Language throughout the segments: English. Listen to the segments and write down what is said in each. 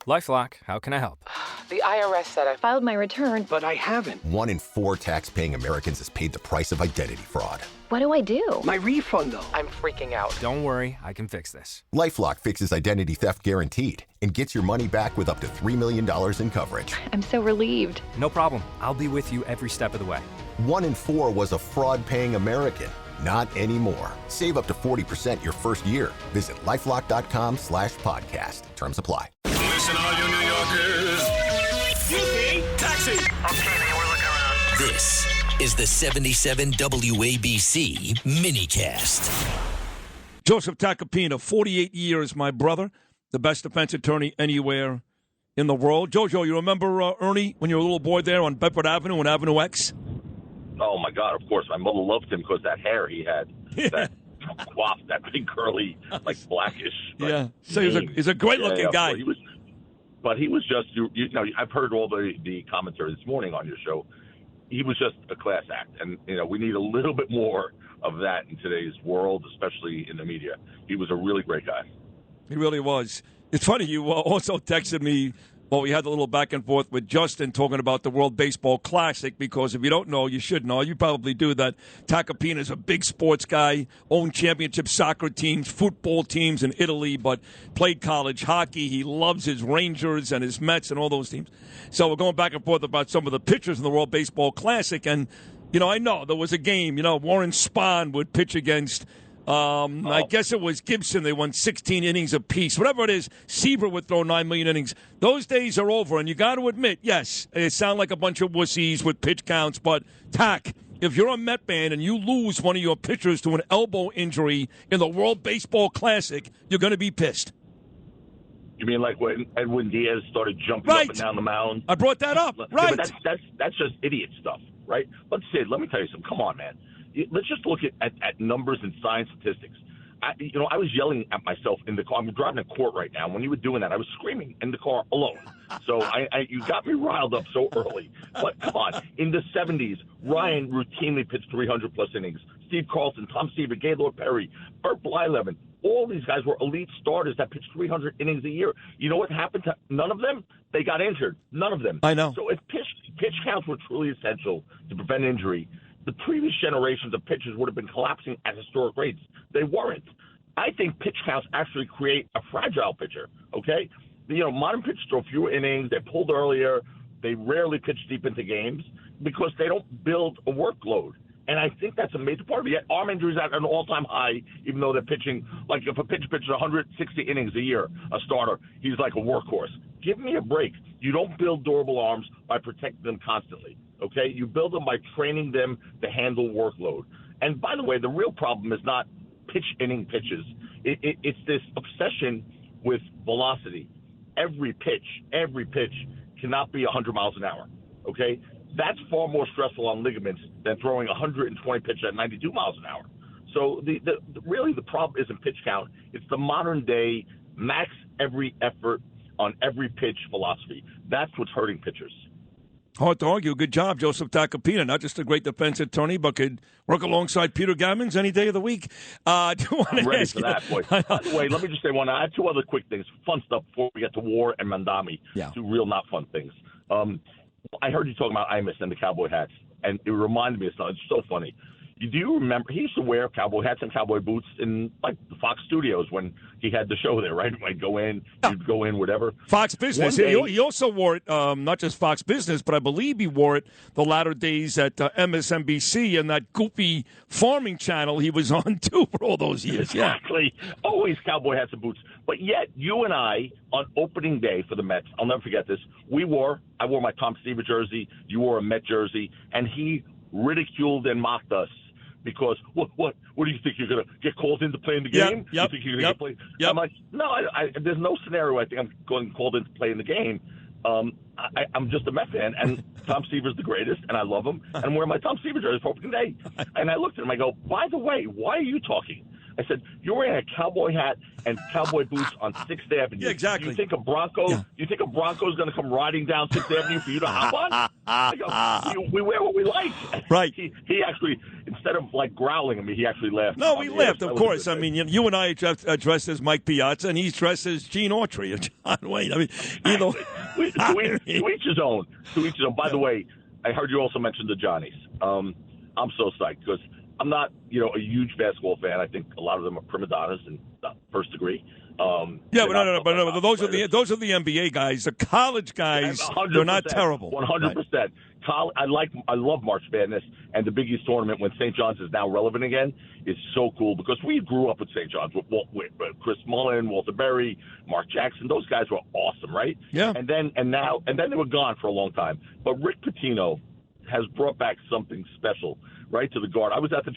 LifeLock, how can I help? The IRS said I filed my return, but I haven't. 1 in 4 tax-paying Americans has paid the price of identity fraud. What do I do? My refund, though. I'm freaking out. Don't worry, I can fix this. LifeLock fixes identity theft guaranteed and gets your money back with up to $3 million in coverage. I'm so relieved. No problem. I'll be with you every step of the way. 1 in 4 was a fraud-paying American. Not anymore. Save up to 40% your first year. Visit LifeLock.com/podcast. Terms apply. Listen, all you New Yorkers. Excuse me, taxi. Okay, man, we're looking around. This is the 77 WABC minicast. Joseph Tacopina, 48 years, my brother, the best defense attorney anywhere in the world. Jojo, you remember Ernie when you were a little boy there on Bedford Avenue and Avenue X? Oh, my God, of course. My mother loved him because that hair he had. That coif, that big curly, like blackish. Yeah. So he's a great-looking guy. But he was just, you know, I've heard all the commentary this morning on your show. He was just a class act. And, you know, we need a little bit more of that in today's world, especially in the media. He was a really great guy. He really was. It's funny, you also texted me. Well, we had a little back and forth with Justin talking about the World Baseball Classic because if you don't know, you should know. You probably do that. Tacopina is a big sports guy, owned championship soccer teams, football teams in Italy, but played college hockey. He loves his Rangers and his Mets and all those teams. So we're going back and forth about some of the pitchers in the World Baseball Classic. And, you know, I know there was a game, you know, Warren Spahn would pitch against I guess it was Gibson. They won 16 innings apiece. Whatever it is, Seaver would throw 9 million innings. Those days are over, and you got to admit, yes, they sound like a bunch of wussies with pitch counts, but, Tack, if you're a Met fan and you lose one of your pitchers to an elbow injury in the World Baseball Classic, you're going to be pissed. You mean like when Edwin Diaz started jumping up and down the mound? I brought that up. Right. But that's just idiot stuff, right? But Sid, let me tell you something. Come on, man. Let's just look at numbers and science statistics. I was yelling at myself in the car. I'm driving to court right now. When you were doing that, I was screaming in the car alone. So you got me riled up so early. But come on. In the 70s, Ryan routinely pitched 300-plus innings. Steve Carlson, Tom Seaver, Gaylord Perry, Bert Blyleven. All these guys were elite starters that pitched 300 innings a year. You know what happened to none of them? They got injured. None of them. I know. So if pitch counts were truly essential to prevent injury, the previous generations of pitchers would have been collapsing at historic rates. They weren't. I think pitch counts actually create a fragile pitcher, okay? You know, modern pitchers throw fewer innings. They're pulled earlier. They rarely pitch deep into games because they don't build a workload. And I think that's a major part of it. Yet arm injuries at an all-time high, even though they're pitching. Like if a pitcher pitches 160 innings a year, a starter, he's like a workhorse. Give me a break. You don't build durable arms by protecting them constantly. Okay, you build them by training them to handle workload. And by the way, the real problem is not pitch inning pitches. It's this obsession with velocity. Every pitch cannot be 100 miles an hour. Okay, that's far more stressful on ligaments than throwing 120 pitches at 92 miles an hour. So really the problem isn't pitch count. It's the modern day max every effort on every pitch philosophy. That's what's hurting pitchers. Hard to argue. Good job, Joseph Tacopina. Not just a great defense attorney, but could work alongside Peter Gammons any day of the week. I'm ready for that, boy. By the way, let me just say one. I have two other quick things, fun stuff before we get to War and Mandami. Yeah. Two real not fun things. I heard you talking about Imus and the cowboy hats, and it reminded me of something. It's so funny. Do you remember he used to wear cowboy hats and cowboy boots in like the Fox Studios when he had the show there, right? I'd go in, you'd go in, whatever. Fox Business. He also wore it, not just Fox Business, but I believe he wore it the latter days at MSNBC and that goofy farming channel he was on too for all those years. Exactly. Yeah. Always cowboy hats and boots. But yet, you and I on opening day for the Mets, I'll never forget this. I wore my Tom Seaver jersey. You wore a Met jersey, and he ridiculed and mocked us. Because what do you think you're gonna get called in to play in the game? Yep. You think you're gonna get played? I'm like, no, there's no scenario I think I'm going called in to play in the game. I'm just a Met fan, and Tom Seaver's the greatest, and I love him. And I'm wearing my Tom Seaver jersey for opening day. And I looked at him, I go, by the way, why are you talking? I said, you're wearing a cowboy hat and cowboy boots on 6th Avenue. Yeah, exactly. Do you think a Bronco? Yeah. Do you think a Bronco is going to come riding down 6th Avenue for you to hop on? I go, we wear what we like. Right. He actually, in instead of like growling at me, he actually laughed. No, we laughed, of course. I mean, you and I are dressed as Mike Piazza, and he's dressed as Gene Autry or John Wayne. I mean, to each his own. To each his own. By the way, I heard you also mention the Johnnies. I'm so psyched because I'm not, a huge basketball fan. I think a lot of them are prima donnas in the first degree. But those are the NBA guys. The college guys, they're not terrible. 100%. I love March Madness, and the Big East tournament when St. John's is now relevant again is so cool because we grew up with St. John's with Chris Mullin, Walter Berry, Mark Jackson. Those guys were awesome, right? Yeah. And then they were gone for a long time. But Rick Pitino has brought back something special, right, to the Guard. I was at the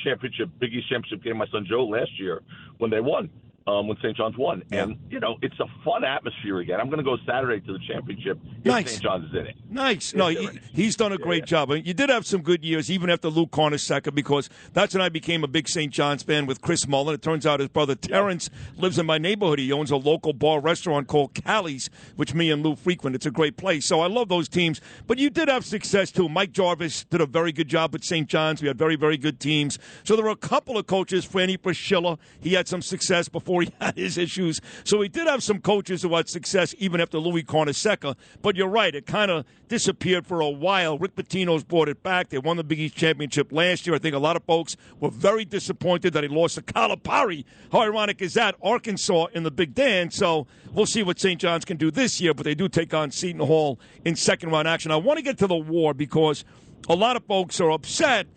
Big East championship game, my son Joe, last year when they won. When St. John's won. Yeah. And, it's a fun atmosphere again. I'm going to go Saturday to the championship if Nice. St. John's is in it. Nice. No, he's done a great job. I mean, you did have some good years, even after Lou Carnesecca, because that's when I became a big St. John's fan with Chris Mullin. It turns out his brother Terrence lives in my neighborhood. He owns a local bar restaurant called Callie's, which me and Lou frequent. It's a great place. So I love those teams. But you did have success, too. Mike Jarvis did a very good job at St. John's. We had very, very good teams. So there were a couple of coaches. Franny Priscilla, he had some success before he had his issues. So we did have some coaches who had success even after Louis Carnesecca. But you're right, it kind of disappeared for a while. Rick Pitino's brought it back. They won the Big East championship last year. I think a lot of folks were very disappointed that he lost to Calipari. How ironic is that? Arkansas in the Big Dance. So we'll see what St. John's can do this year, but they do take on Seton Hall in second-round action. I want to get to the war because a lot of folks are upset.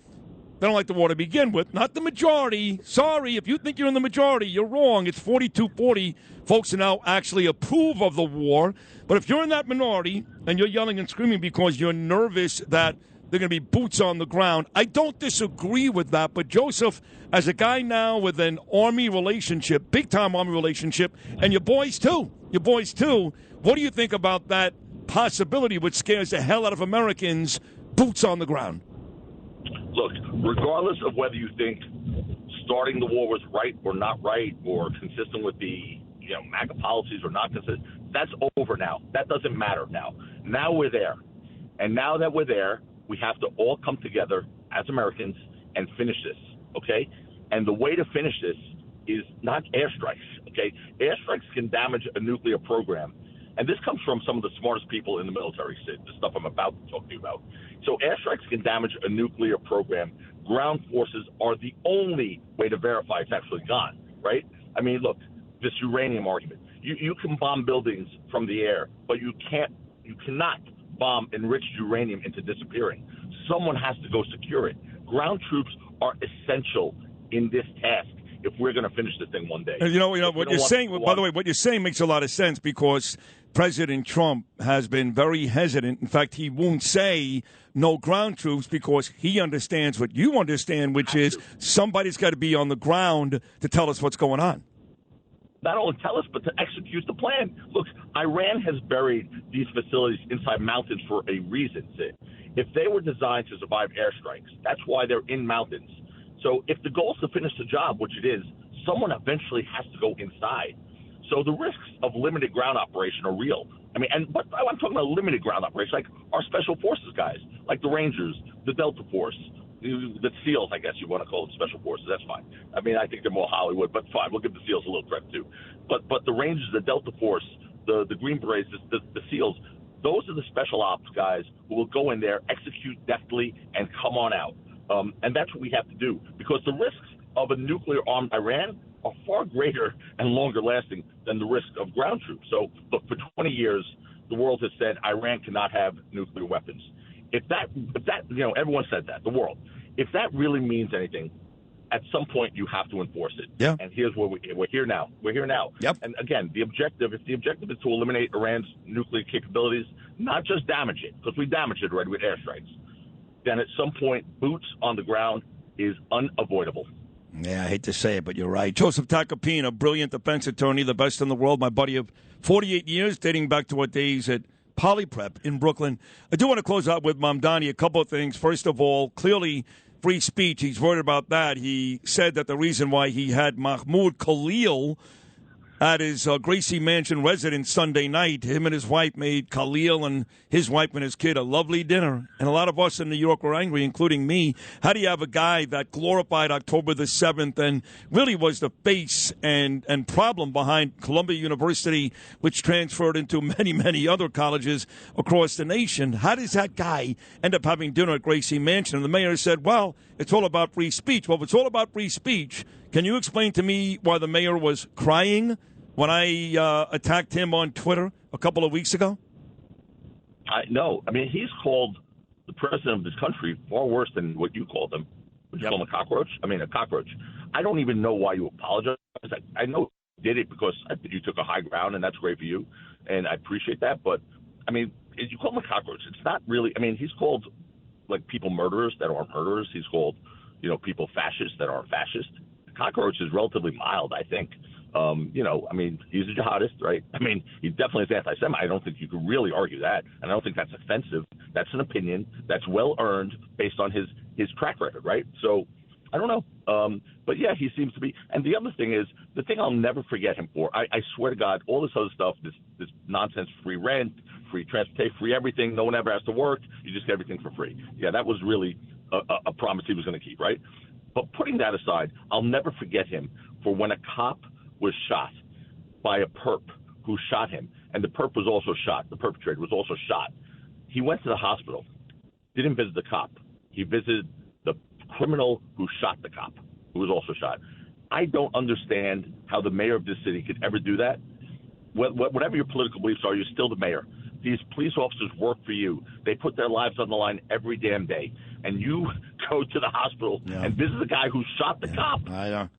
They don't like the war to begin with. Not the majority. Sorry, if you think you're in the majority, you're wrong. It's 42-40. Folks are now actually approve of the war. But if you're in that minority and you're yelling and screaming because you're nervous that they're going to be boots on the ground, I don't disagree with that. But, Joseph, as a guy now with an Army relationship, big-time Army relationship, and your boys too, what do you think about that possibility which scares the hell out of Americans, boots on the ground? Look, regardless of whether you think starting the war was right or not right or consistent with the MAGA policies or not consistent, that's over now. That doesn't matter now. Now we're there. And now that we're there, we have to all come together as Americans and finish this, okay? And the way to finish this is not airstrikes, okay? Airstrikes can damage a nuclear program. And this comes from some of the smartest people in the military, Sid, the stuff I'm about to talk to you about. So airstrikes can damage a nuclear program. Ground forces are the only way to verify it's actually gone, right? I mean, look, this uranium argument. You can bomb buildings from the air, but you cannot bomb enriched uranium into disappearing. Someone has to go secure it. Ground troops are essential in this task if we're going to finish this thing one day. You know what you're saying, by the way, what you're saying makes a lot of sense because President Trump has been very hesitant. In fact, he won't say no ground troops because he understands what you understand, which is somebody's got to be on the ground to tell us what's going on. Not only tell us, but to execute the plan. Look, Iran has buried these facilities inside mountains for a reason, Sid. If they were designed to survive airstrikes, that's why they're in mountains. So if the goal is to finish the job, which it is, someone eventually has to go inside. So the risks of limited ground operation are real. But I'm talking about limited ground operation, like our special forces guys, like the Rangers, the Delta Force, the SEALs, I guess you want to call them special forces. That's fine. I think they're more Hollywood, but fine. We'll give the SEALs a little credit too. But the Rangers, the Delta Force, the Green Berets, the SEALs, those are the special ops guys who will go in there, execute deftly, and come on out. And that's what we have to do because the risks of a nuclear-armed Iran are far greater and longer lasting than the risk of ground troops. So, look, for 20 years, the world has said Iran cannot have nuclear weapons. If that, everyone said that, the world. If that really means anything, at some point you have to enforce it. Yeah. And here's where we're here now. We're here now. Yep. And again, if the objective is to eliminate Iran's nuclear capabilities, not just damage it, because we damaged it already with airstrikes, then at some point, boots on the ground is unavoidable. Yeah, I hate to say it, but you're right. Joseph Tacopina, brilliant defense attorney, the best in the world, my buddy of 48 years, dating back to our days at Polyprep in Brooklyn. I do want to close out with Mamdani a couple of things. First of all, clearly free speech. He's worried about that. He said that the reason why he had Mahmoud Khalil at his Gracie Mansion residence Sunday night. Him and his wife made Khalil and his wife and his kid a lovely dinner. And a lot of us in New York were angry, including me. How do you have a guy that glorified October the 7th and really was the face and problem behind Columbia University, which transferred into many, many other colleges across the nation? How does that guy end up having dinner at Gracie Mansion? And the mayor said, well, it's all about free speech. Well, if it's all about free speech, can you explain to me why the mayor was crying when I attacked him on Twitter a couple of weeks ago? No. I mean, he's called the president of this country far worse than what you called him. Would you call him a cockroach? I mean, a cockroach. I don't even know why you apologize. I know you did it because you took a high ground, and that's great for you, and I appreciate that. But, I mean, you call him a cockroach. It's not really – I mean, he's called, like, people murderers that aren't murderers. He's called, people fascists that aren't fascist. Cockroach is relatively mild, I think. I mean, he's a jihadist, right? I mean, he definitely is anti-Semite. I don't think you could really argue that, and I don't think that's offensive. That's an opinion that's well earned based on his track record, right? So I don't know, but yeah, he seems to be. And the other thing is, the thing I'll never forget him for. I swear to God, all this other stuff, this nonsense, free rent, free transportation, free everything. No one ever has to work. You just get everything for free. Yeah, that was really a promise he was going to keep, right? But putting that aside, I'll never forget him for when a cop was shot by a perp who shot him, and the perp was also shot. The perpetrator was also shot. He went to the hospital, didn't visit the cop. He visited the criminal who shot the cop, who was also shot. I don't understand how the mayor of this city could ever do that. Whatever your political beliefs are, you're still the mayor. These police officers work for you. They put their lives on the line every damn day. And you go to the hospital and visit the guy who shot the cop. I